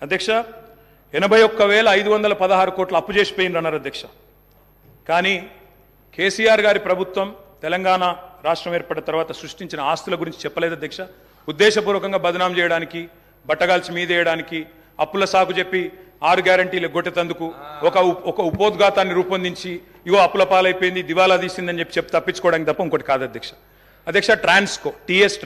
అధ్యక్ష 81,516 కోట్లు అప్పు చేసిపోయిందన్నారు అధ్యక్ష. కానీ కేసీఆర్ గారి ప్రభుత్వం తెలంగాణ రాష్ట్రం ఏర్పడిన తర్వాత సృష్టించిన ఆస్తుల గురించి చెప్పలేదు అధ్యక్ష. ఉద్దేశపూర్వకంగా బదనాం చేయడానికి, బట్టగాల్చి మీదేయడానికి, అప్పుల సాకు చెప్పి 6 గ్యారంటీలు గొట్టెతందుకు ఒక ఉపోద్ఘాతాన్ని రూపొందించి ఇగో అప్పుల పాలైపోయింది, దివాలా తీసిందని చెప్పి తప్పించుకోవడానికి తప్ప ఇంకోటి కాదు అధ్యక్ష. అధ్యక్ష ట్రాన్స్కో, టీఎస్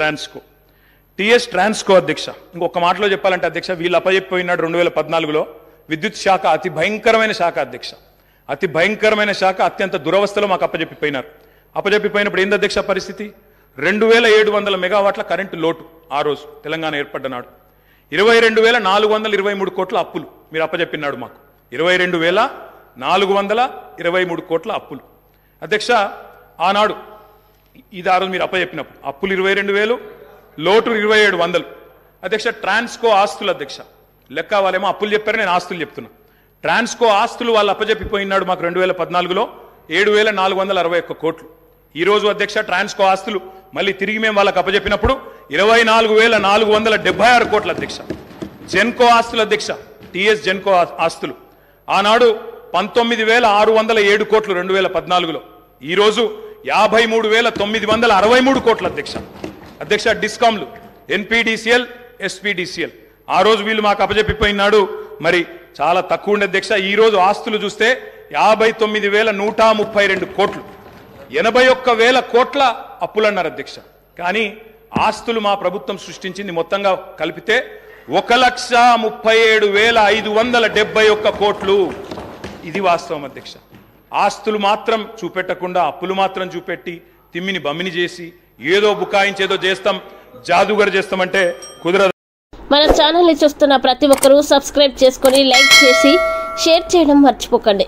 ట్రాన్స్కో అధ్యక్ష, ఇంకొక మాటలో చెప్పాలంటే అధ్యక్ష, వీళ్ళు అప్పచెప్పిపోయినాడు 2014లో విద్యుత్ శాఖ అతి భయంకరమైన శాఖ అధ్యక్ష. అతి భయంకరమైన శాఖ, అత్యంత దురవస్థలో మాకు అప్పచెప్పిపోయినారు. అప్పచెప్పిపోయినప్పుడు ఏంది అధ్యక్ష పరిస్థితి? 2700 మెగావాట్ల కరెంటు లోటు ఆ రోజు తెలంగాణ ఏర్పడ్డనాడు. 22,423 కోట్ల అప్పులు మీరు అప్పచెప్పినాడు మాకు. 22,423 కోట్ల అప్పులు అధ్యక్ష. ఆనాడు ఇది ఆ రోజు మీరు అప్పచెప్పినప్పుడు అప్పులు 22,000, లోటు 2,700 అధ్యక్ష. ట్రాన్స్కో ఆస్తులు అధ్యక్ష, లెక్క వాళ్ళేమో అప్పులు చెప్పారు, నేను ఆస్తులు చెప్తున్నా. ట్రాన్స్కో ఆస్తులు వాళ్ళు అప్పచెప్పిపోయినాడు మాకు 2014లో 7,461 కోట్లు. ఈ రోజు అధ్యక్ష ట్రాన్స్కో ఆస్తులు మళ్ళీ తిరిగి మేము వాళ్ళకి అప్పచెప్పినప్పుడు 24,476 కోట్ల అధ్యక్ష. జెన్కో ఆస్తులు అధ్యక్ష, టీఎస్ జెన్కో ఆస్తులు ఆనాడు 19,607 కోట్లు 2014లో, ఈ రోజు 53,963 కోట్ల అధ్యక్ష. అధ్యక్ష డిస్కామ్లు ఎన్పీడీసీఎల్, ఎస్పీడీసీఎల్ ఆ రోజు వీళ్ళు మాకు అప్పచెప్పిపోయినాడు మరి చాలా తక్కువ ఉండే అధ్యక్ష. ఈ రోజు ఆస్తులు చూస్తే 59,132 కోట్లు, 81,000 కోట్ల అప్పులు అన్నారు అధ్యక్ష. కానీ ఆస్తులు మా ప్రభుత్వం సృష్టించింది మొత్తంగా కలిపితే 1,37,571 కోట్లు. ఇది వాస్తవం అధ్యక్ష. ఆస్తులు మాత్రం చూపెట్టకుండా అప్పులు మాత్రం చూపెట్టి తిమ్మిని బమ్మిని చేసి ఏదో బుకాయించేదో చేస్తాం, జాదుగర్ చేస్తామంటే కుదరదు. మన ఛానల్ని చూస్తున్న ప్రతి ఒక్కరూ సబ్స్క్రైబ్ చేసుకొని లైక్ చేసి షేర్ చేయడం మర్చిపోకండి.